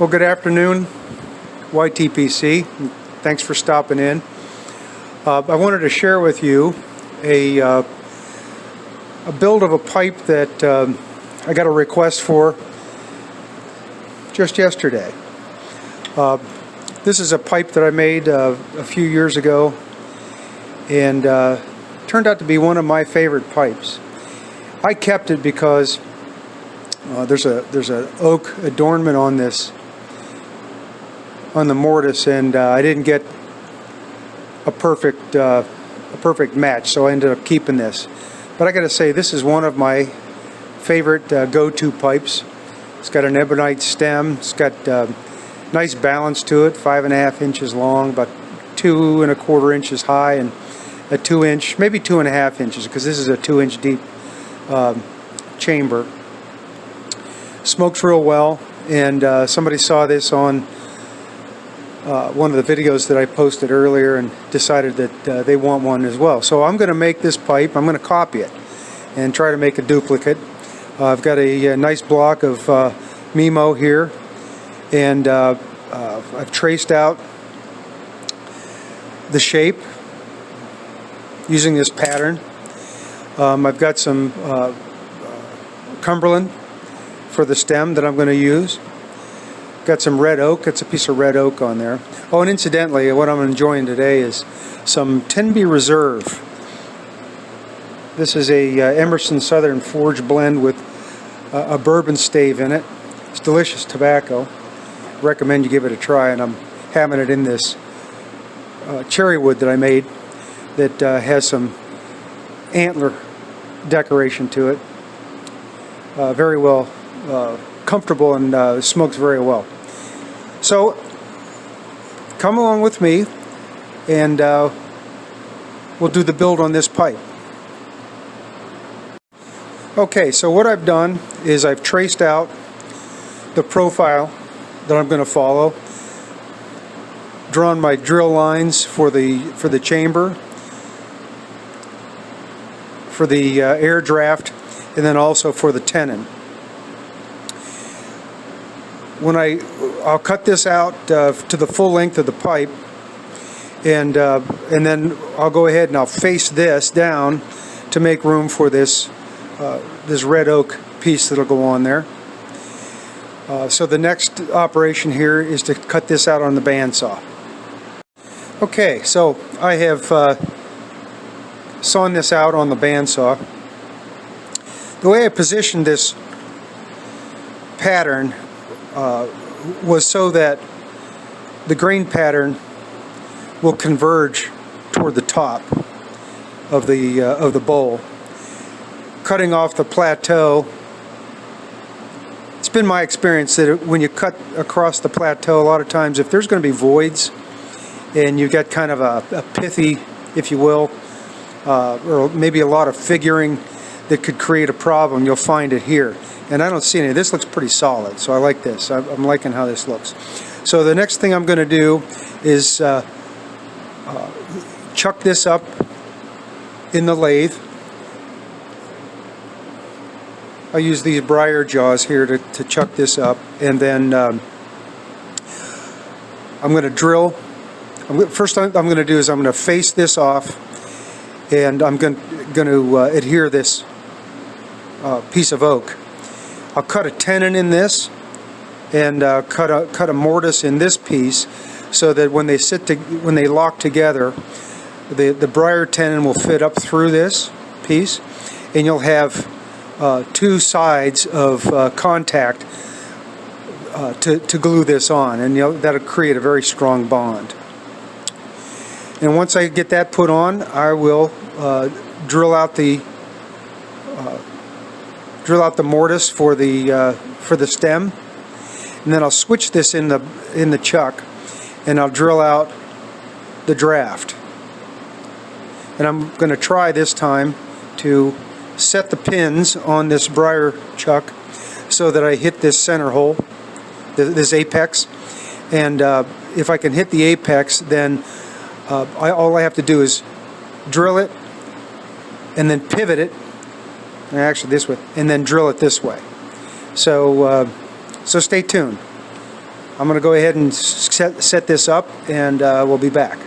Well, good afternoon, YTPC. Thanks for stopping in. I wanted to share with you a build of a pipe that I got a request for just yesterday. This is a pipe that I made a few years ago, and turned out to be one of my favorite pipes. I kept it because there's an oak adornment on the mortise, and I didn't get a perfect match, so I ended up keeping this. But I got to say, this is one of my favorite go-to pipes. It's got an ebonite stem. It's got nice balance to it, 5.5 inches long, about 2¼ inches high, and a 2 inch, maybe 2.5 inches, because this is a 2-inch deep chamber. Smokes real well, and somebody saw this on one of the videos that I posted earlier and decided that they want one as well. So I'm going to make this pipe. I'm going to copy it and try to make a duplicate. I've got a nice block of Mimo here, and I've traced out the shape using this pattern. I've got some Cumberland for the stem that I'm going to use. Got some red oak. It's a piece of red oak on there. Oh, and incidentally, what I'm enjoying today is some Tenby Reserve. This is a Emerson Southern Forge blend with a bourbon stave in it. It's delicious tobacco. Recommend you give it a try, and I'm having it in this cherry wood that I made that has some antler decoration to it. Very well comfortable, and smokes very well. So come along with me, and we'll do the build on this pipe. Okay, so what I've done is I've traced out the profile that I'm going to follow, drawn my drill lines for the chamber, for the air draft, and then also for the tenon. I'll cut this out to the full length of the pipe, and then I'll go ahead and I'll face this down to make room for this this red oak piece that'll go on there. So the next operation here is to cut this out on the bandsaw. Okay, so I have sawn this out on the bandsaw. The way I positioned this pattern was so that the grain pattern will converge toward the top of the bowl, cutting off the plateau. It's been my experience that when you cut across the plateau, a lot of times if there's going to be voids and you've got kind of a pithy, if you will, or maybe a lot of figuring that could create a problem, you'll find it here. And I don't see any. This looks pretty solid, so I like this. I'm liking how this looks. So the next thing I'm going to do is chuck this up in the lathe. I use these Briar jaws here to chuck this up, and then I'm going to drill. First thing I'm going to do is I'm going to face this off, and I'm going to adhere this piece of oak. I'll cut a tenon in this, and cut a mortise in this piece, so that when they lock together, the Briar tenon will fit up through this piece, and you'll have two sides of contact to glue this on, and that'll create a very strong bond. And once I get that put on, I will drill out the mortise for the stem, and then I'll switch this in the chuck, and I'll drill out the draft. And I'm going to try this time to set the pins on this Briar chuck so that I hit this center hole, this apex, and if I can hit the apex, then all I have to do is drill it and then pivot it, actually this way, and then drill it this way. So so stay tuned. I'm going to go ahead and set this up, and we'll be back.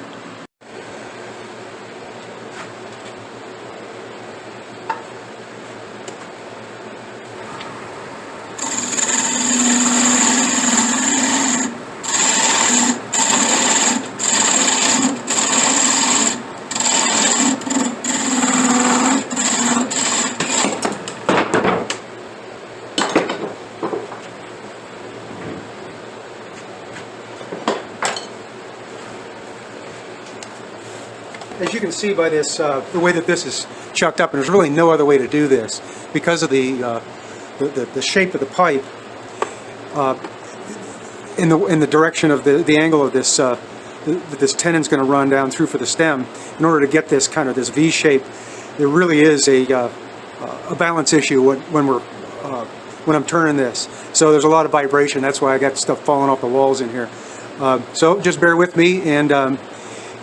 As you can see by this, the way that this is chucked up, and there's really no other way to do this because of the shape of the pipe in the direction of the angle of this this tenon's going to run down through for the stem. In order to get this kind of this V shape, there really is a balance issue when I'm turning this. So there's a lot of vibration. That's why I got stuff falling off the walls in here. So just bear with me, and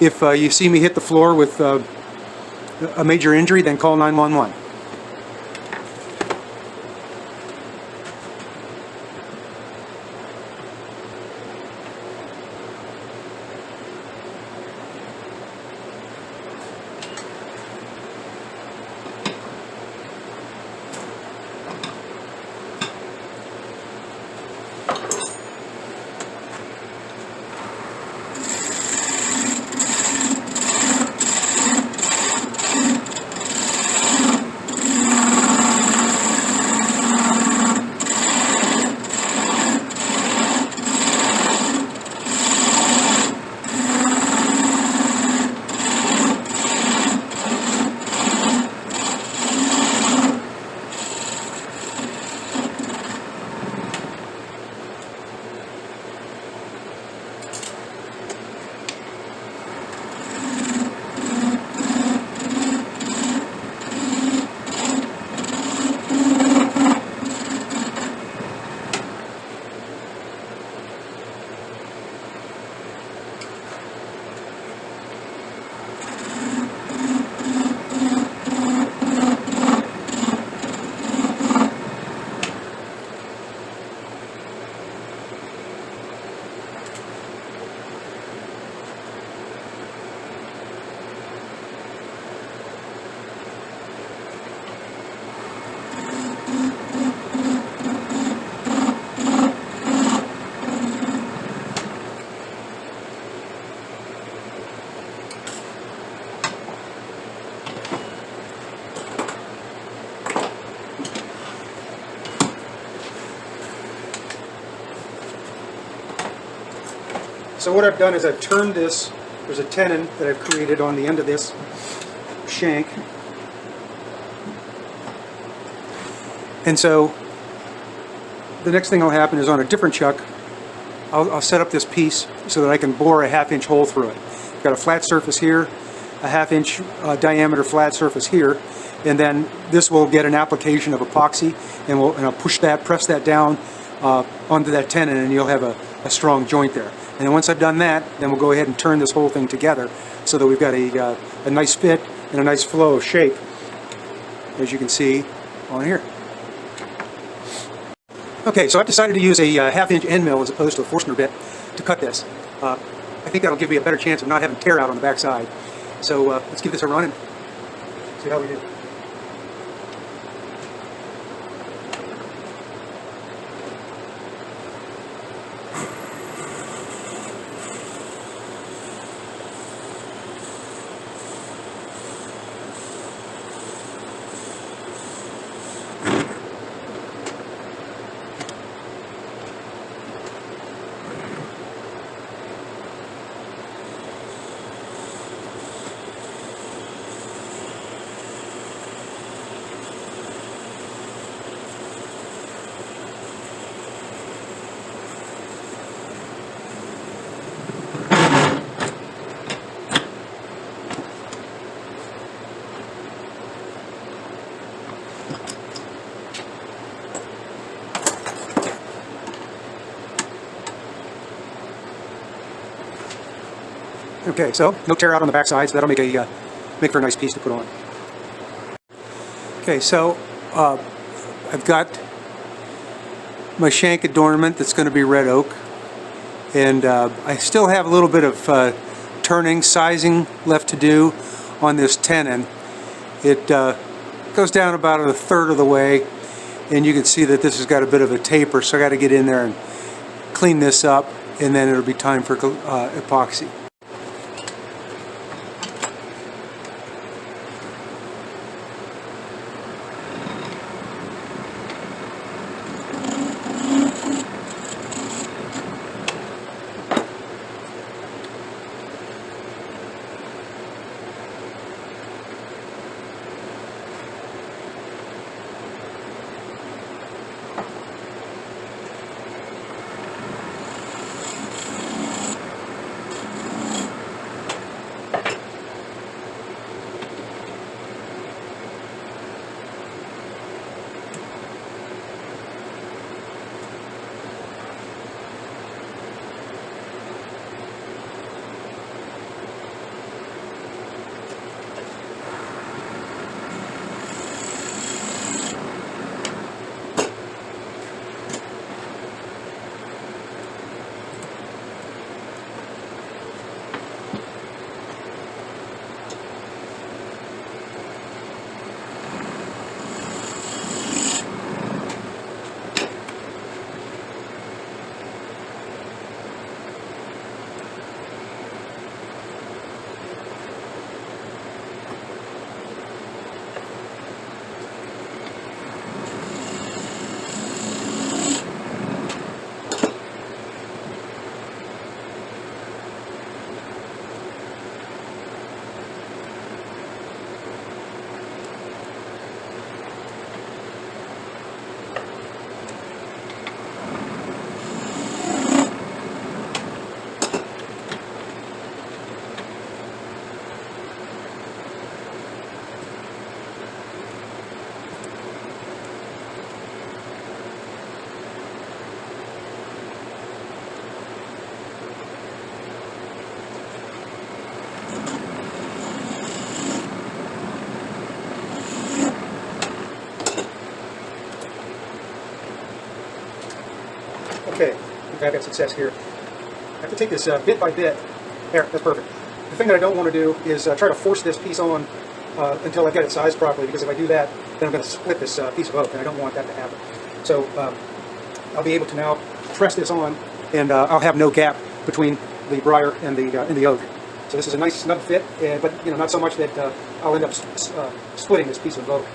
if you see me hit the floor with a major injury, then call 911. So what I've done is I've turned this. There's a tenon that I've created on the end of this shank. And so the next thing will happen is on a different chuck, I'll set up this piece so that I can bore a 1/2 inch hole through it. I've got a flat surface here, a 1/2 inch diameter flat surface here, and then this will get an application of epoxy, and I'll press that down onto that tenon, and you'll have a strong joint there. And then once I've done that, then we'll go ahead and turn this whole thing together so that we've got a nice fit and a nice flow of shape, as you can see on here. Okay, so I've decided to use a 1/2 inch end mill as opposed to a Forstner bit to cut this. I think that'll give me a better chance of not having tear out on the back side. So let's give this a run and see how we do. Okay, so no tear out on the back side, so that'll make for a nice piece to put on. Okay, so I've got my shank adornment that's going to be red oak, And I still have a little bit of turning, sizing left to do on this tenon. It goes down about a third of the way, and you can see that this has got a bit of a taper, so I got to get in there and clean this up, and then it'll be time for epoxy. Okay, I've got success here. I have to take this bit by bit. There, that's perfect. The thing that I don't want to do is try to force this piece on until I've got it sized properly, because if I do that, then I'm going to split this piece of oak, and I don't want that to happen. So I'll be able to now press this on, and I'll have no gap between the briar and the oak. So this is a nice snug fit, but not so much that I'll end up splitting this piece of oak.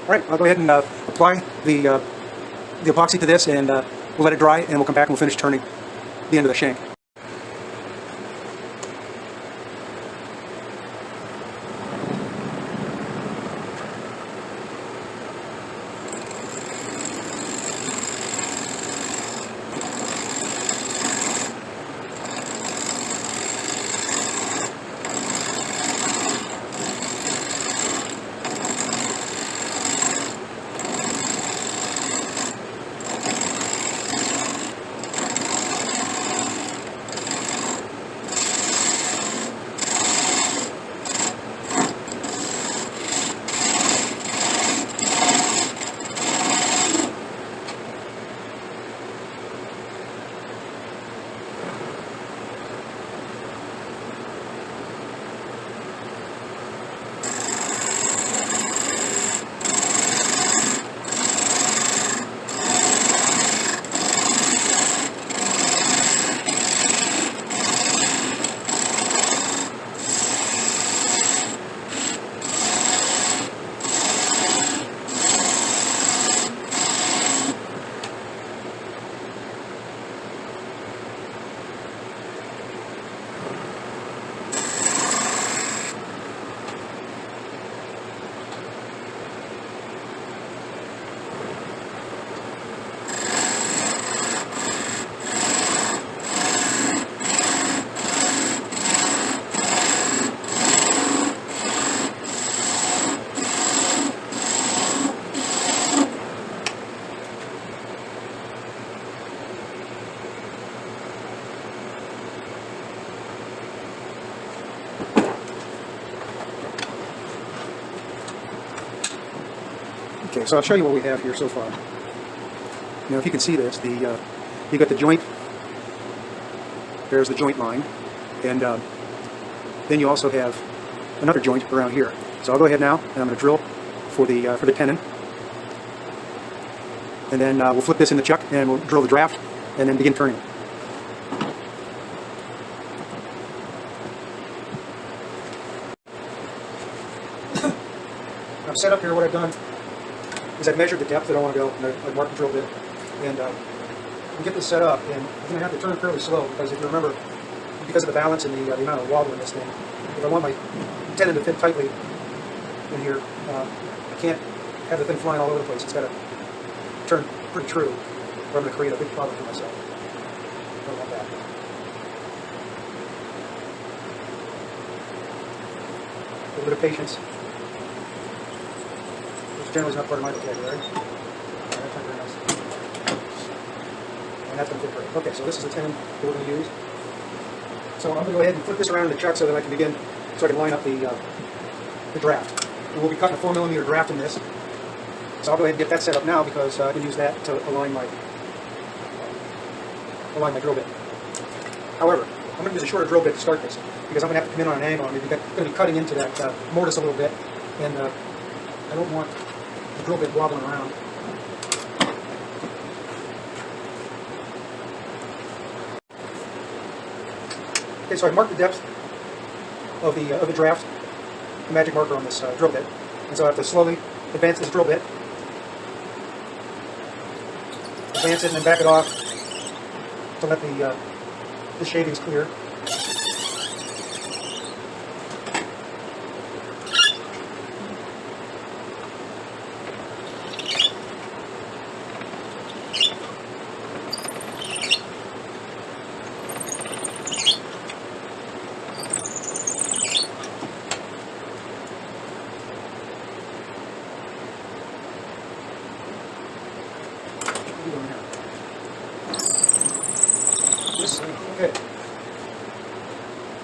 All right, I'll go ahead and apply the epoxy to this, and we'll let it dry, and we'll come back and we'll finish turning the end of the shank. Okay, so I'll show you what we have here so far. Now, if you can see this, you got the joint There's the joint line. And then you also have another joint around here. So I'll go ahead now and I'm going to drill for the tenon. And then we'll flip this in the chuck and we'll drill the draft and then begin turning. I'm set up here. What I've done is I've measured the depth that I want to go, and I've marked the drill bit. And we'll get this set up, and I'm going to have to turn fairly slow because if you remember, because of the balance and the amount of wobble in this thing, if I want my tenon to fit tightly in here, I can't have the thing flying all over the place. It's got to turn pretty true, or I'm going to create a big problem for myself. Don't want that. A little bit of patience. Generally is not part of my vocabulary. That's not very nice. And that's going to fit great. Okay, so this is the tenon that we're going to use. So I'm going to go ahead and flip this around in the chuck so that I can begin, so I can line up the draft. And we'll be cutting a 4mm draft in this. So I'll go ahead and get that set up now because I can use that to align my drill bit. However, I'm going to use a shorter drill bit to start this because I'm going to have to come in on an angle. I'm going to be cutting into that mortise a little bit, and I don't want the drill bit wobbling around. Okay, so I marked the depth of the draft, the magic marker on this drill bit, and so I have to slowly advance this drill bit, advance it, and then back it off to let the shavings clear. Okay.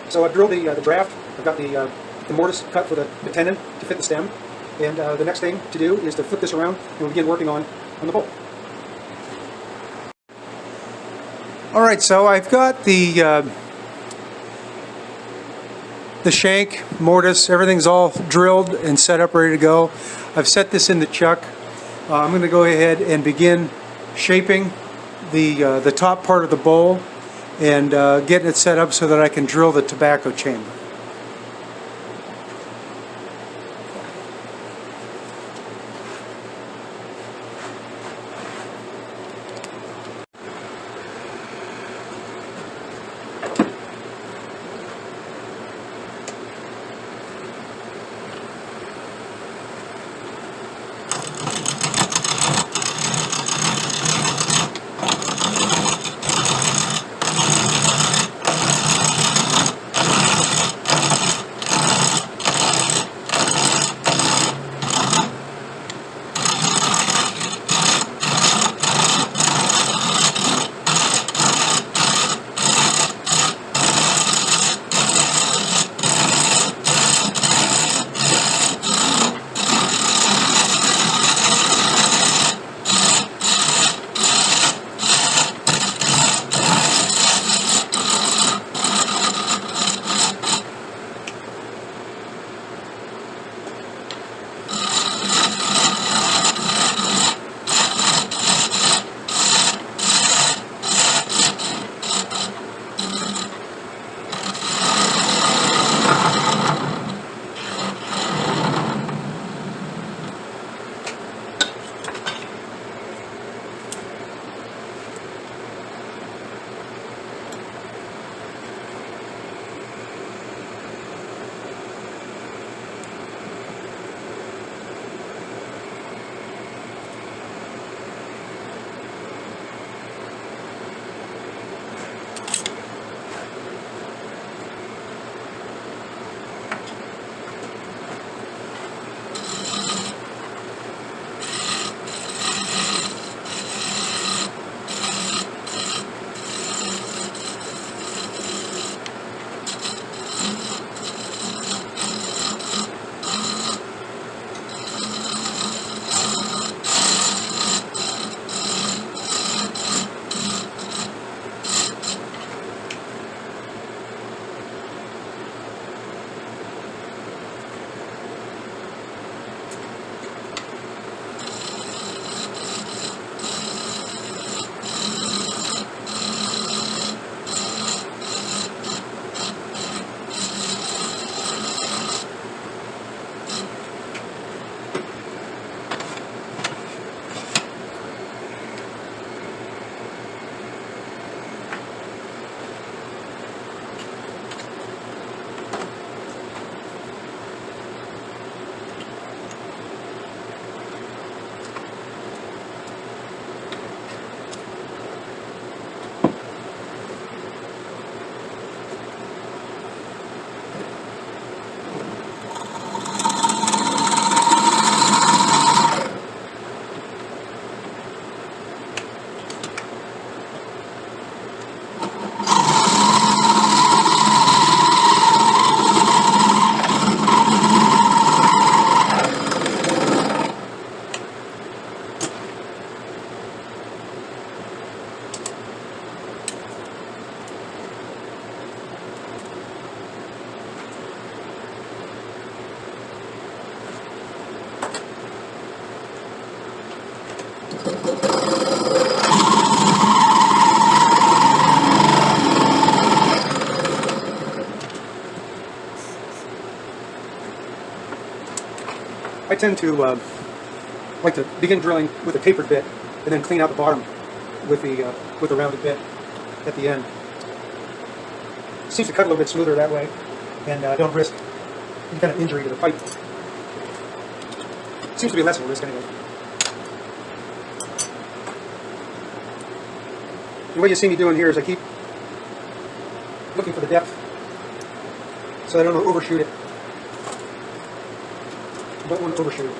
So I've drilled the draft. I've got the mortise cut for the tenon to fit the stem. And the next thing to do is to flip this around and we'll begin working on the bolt. Alright, so I've got the shank, mortise, everything's all drilled and set up, ready to go. I've set this in the chuck. I'm going to go ahead and begin shaping the top part of the bowl and getting it set up so that I can drill the tobacco chamber. tend to like to begin drilling with a tapered bit and then clean out the bottom with the rounded bit at the end. Seems to cut a little bit smoother that way, and don't risk any kind of injury to the pipe. Seems to be less of a risk anyway. And what you see me doing here is I keep looking for the depth so I don't overshoot it. I don't want to overshoot it.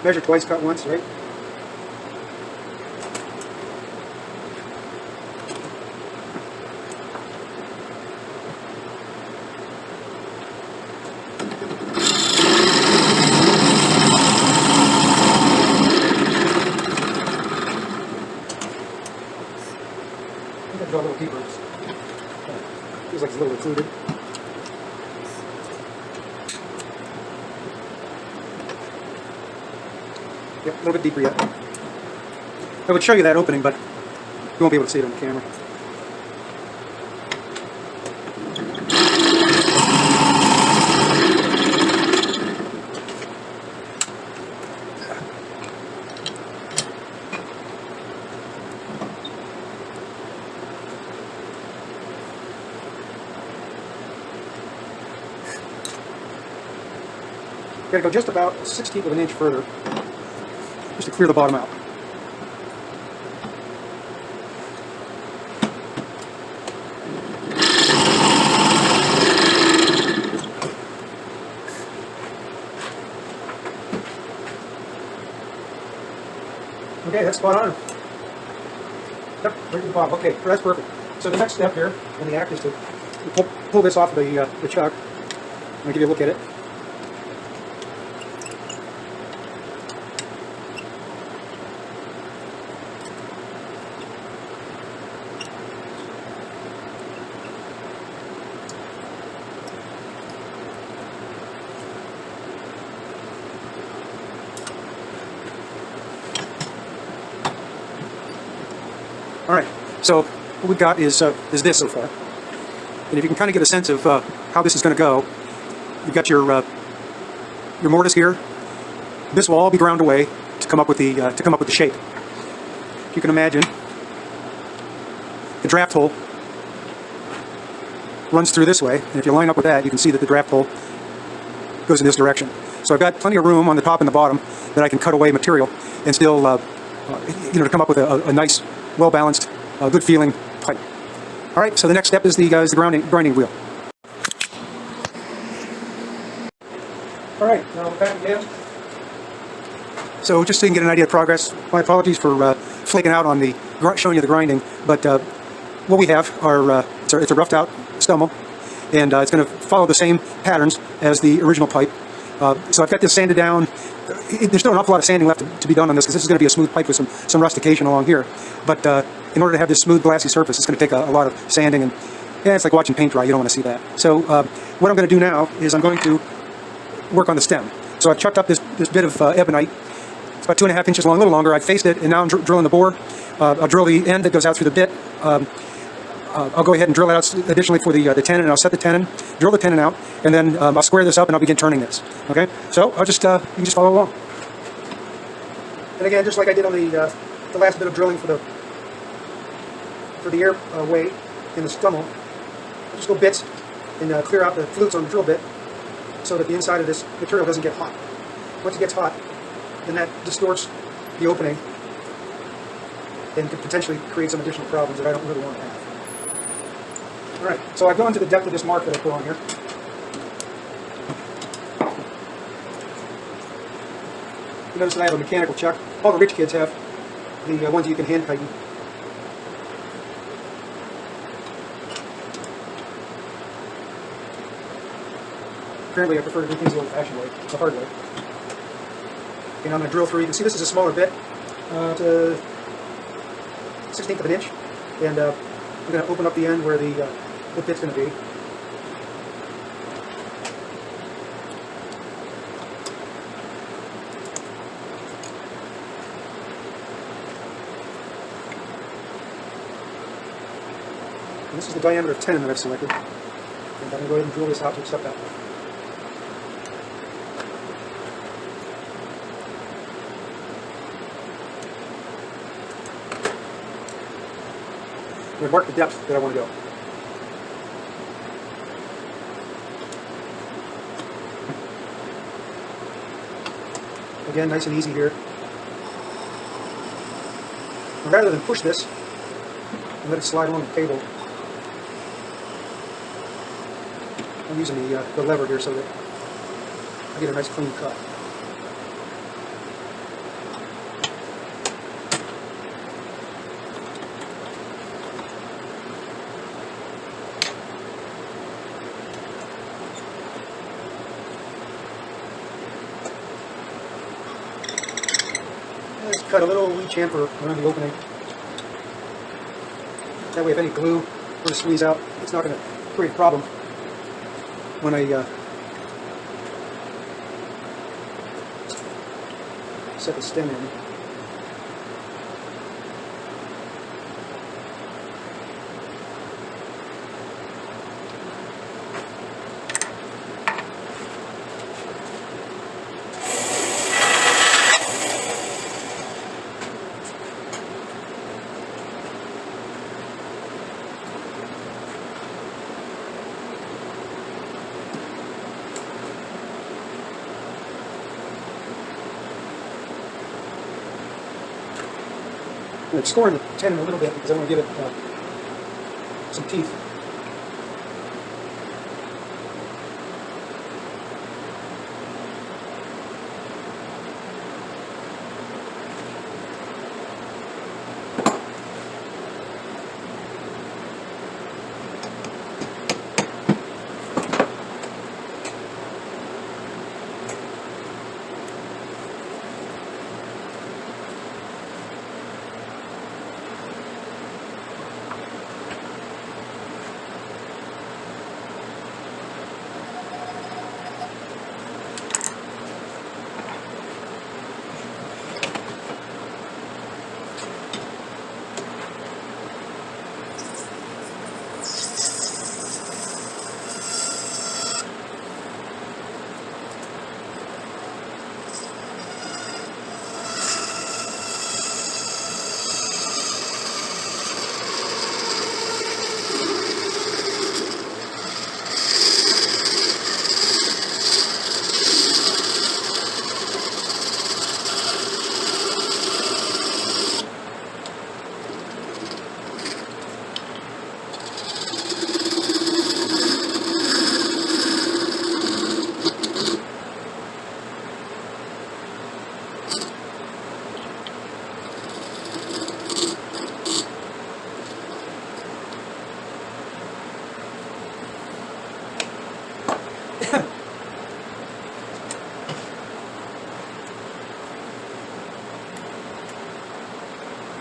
Measure twice, cut once, right? I think I draw a little deeper. Feels like it's a little occluded. Yep, a little bit deeper yet. I would show you that opening, but you won't be able to see it on the camera. Got to go just about 1/16 of an inch further, just to clear the bottom out. Okay, that's spot on. Yep, right to the bottom. Okay, that's perfect. So the next step here in the act is to pull this off the chuck. I'll give you a look at it. All right, so what we've got is this so far. And if you can kind of get a sense of how this is going to go, you've got your mortise here. This will all be ground away to come up with the shape. If you can imagine, the draft hole runs through this way, and if you line up with that, you can see that the draft hole goes in this direction. So I've got plenty of room on the top and the bottom that I can cut away material and still, to come up with a nice, well-balanced, good-feeling pipe. All right, so the next step is the grinding wheel. All right, now back again. So just so you can get an idea of progress, my apologies for flaking out on showing you the grinding, but what we have are, it's a roughed out stummel, and it's going to follow the same patterns as the original pipe. So I've got this sanded down. There's still an awful lot of sanding left to be done on this because this is going to be a smooth pipe with some rustication along here. But in order to have this smooth, glassy surface, it's going to take a lot of sanding, and yeah, it's like watching paint dry. You don't want to see that. So what I'm going to do now is I'm going to work on the stem. So I've chucked up this bit of ebonite. It's about 2.5 inches long, a little longer. I've faced it, and now I'm drilling the bore. I'll drill the end that goes out through the bit. I'll go ahead and drill it out additionally for the tenon, and I'll set the tenon, drill the tenon out, and then I'll square this up and I'll begin turning this. Okay, so I'll just you can just follow along. And again, just like I did on the last bit of drilling for the airway in the stummel, I'll just go bits and clear out the flutes on the drill bit so that the inside of this material doesn't get hot. Once it gets hot, then that distorts the opening and could potentially create some additional problems that I don't really want to have. Alright, so I've gone to the depth of this mark that I put on here. You notice that I have a mechanical chuck. All the rich kids have the ones you can hand tighten. Apparently I prefer to do things the old-fashioned way, the hard way. And I'm going to drill through. You can see this is a smaller bit, to 1/16 of an inch, and I'm going to open up the end where the bit's going to be. And this is the diameter of 10 that I've selected. Okay. I'm going to go ahead and drill this out to accept that. I'm going to mark the depth that I want to go. Again, nice and easy here. And rather than push this and let it slide along the table, I'm using the lever here so that I get a nice clean cut. Just cut a little wee chamfer around the opening. That way if any glue were to squeeze out, it's not going to create a problem when I set the stem in. I'm scoring the tenon a little bit because I want to give it some teeth.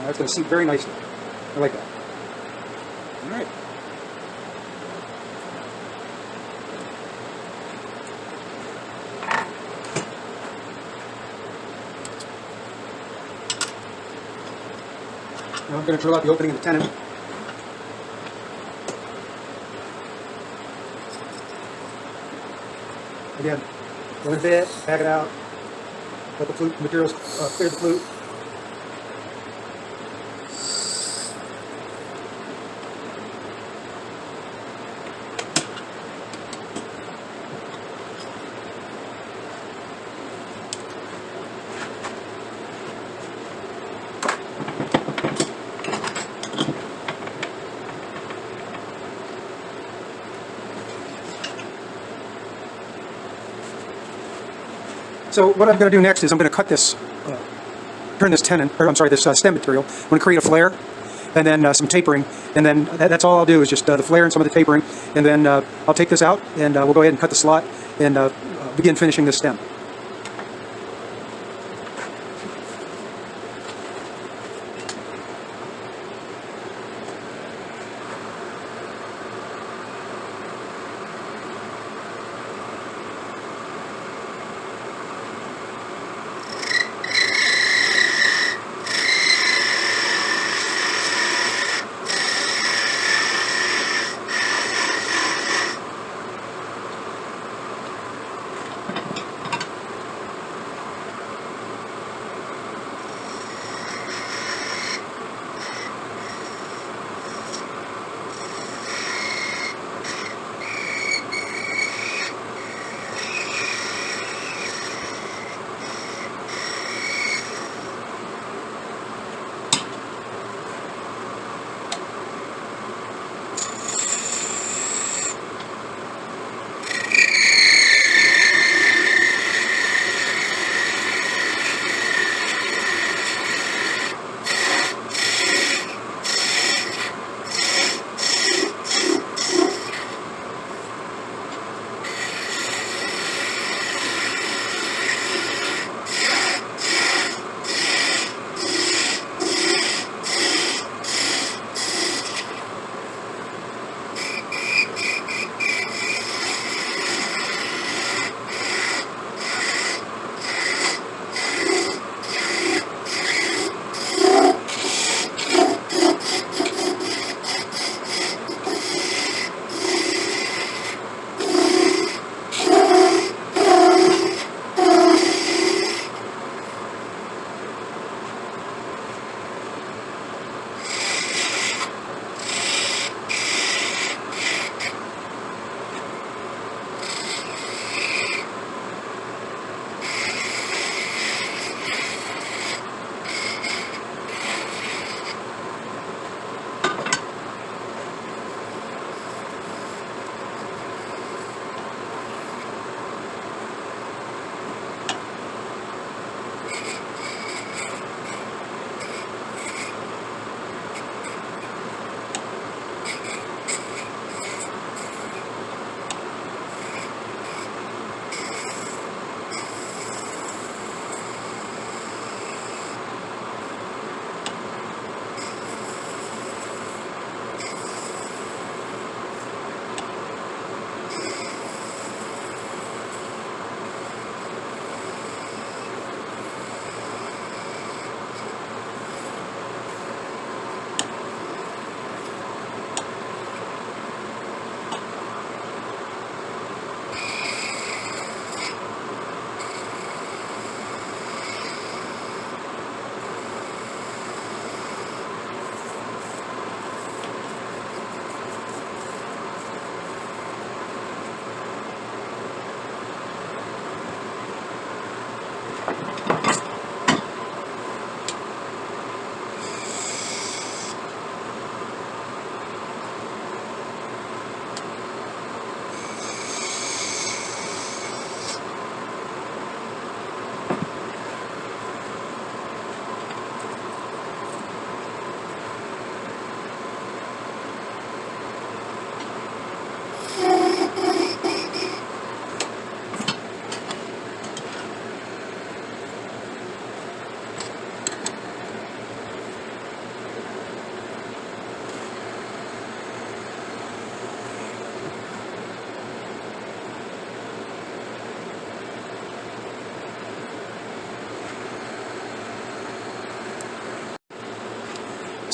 That's going to seat very nicely. I like that. All right. Now I'm going to drill out the opening of the tenon. Again, go in a bit, back it out, let the flute materials clear the flute. So what I'm going to do next is I'm going to cut this, turn this tenon, or I'm sorry, this stem material. I'm going to create a flare, and then some tapering, and then that's all I'll do is just the flare and some of the tapering, and then I'll take this out, and we'll go ahead and cut the slot, and begin finishing this stem.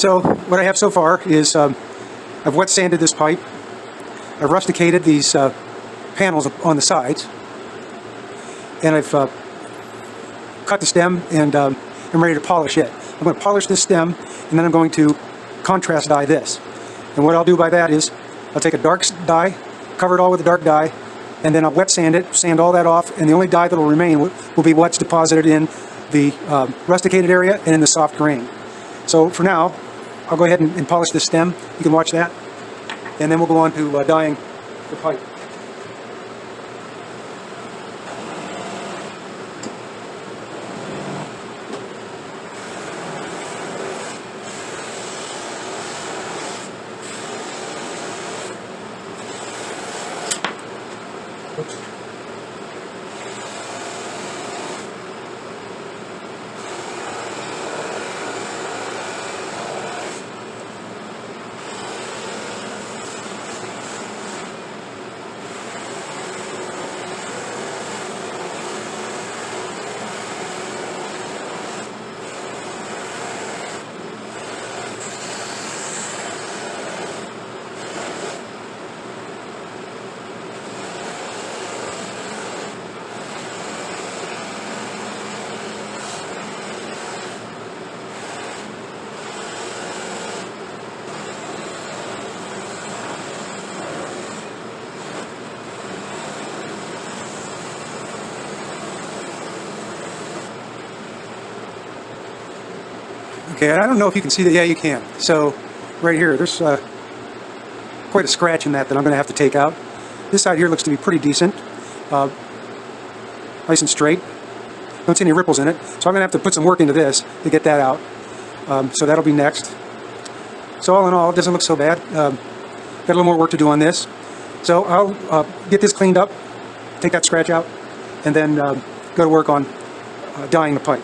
So what I have so far is I've wet sanded this pipe. I've rusticated these panels on the sides, and I've cut the stem, and I'm ready to polish it. I'm going to polish this stem, and then I'm going to contrast dye this. And what I'll do by that is I'll take a dark dye, cover it all with a dark dye, and then I'll wet sand it, sand all that off, and the only dye that will remain will be what's deposited in the rusticated area and in the soft grain. So for now, I'll go ahead and polish this stem. You can watch that, and then we'll go on to dyeing the pipe. Oops. Okay, I don't know if you can see that. Yeah, you can. So right here, there's quite a scratch in that I'm going to have to take out. This side here looks to be pretty decent, nice and straight. Don't see any ripples in it, so I'm going to have to put some work into this to get that out. So that'll be next. So all in all, it doesn't look so bad. Got a little more work to do on this. So I'll get this cleaned up, take that scratch out, and then go to work on dyeing the pipe.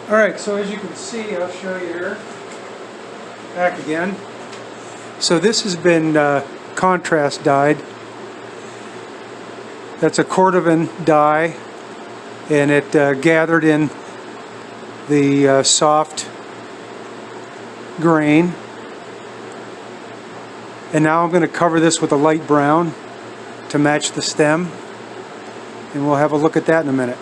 Alright, so as you can see, I'll show you here, back again. So this has been contrast dyed. That's a cordovan dye, and it gathered in the soft grain. And now I'm going to cover this with a light brown to match the stem, and we'll have a look at that in a minute.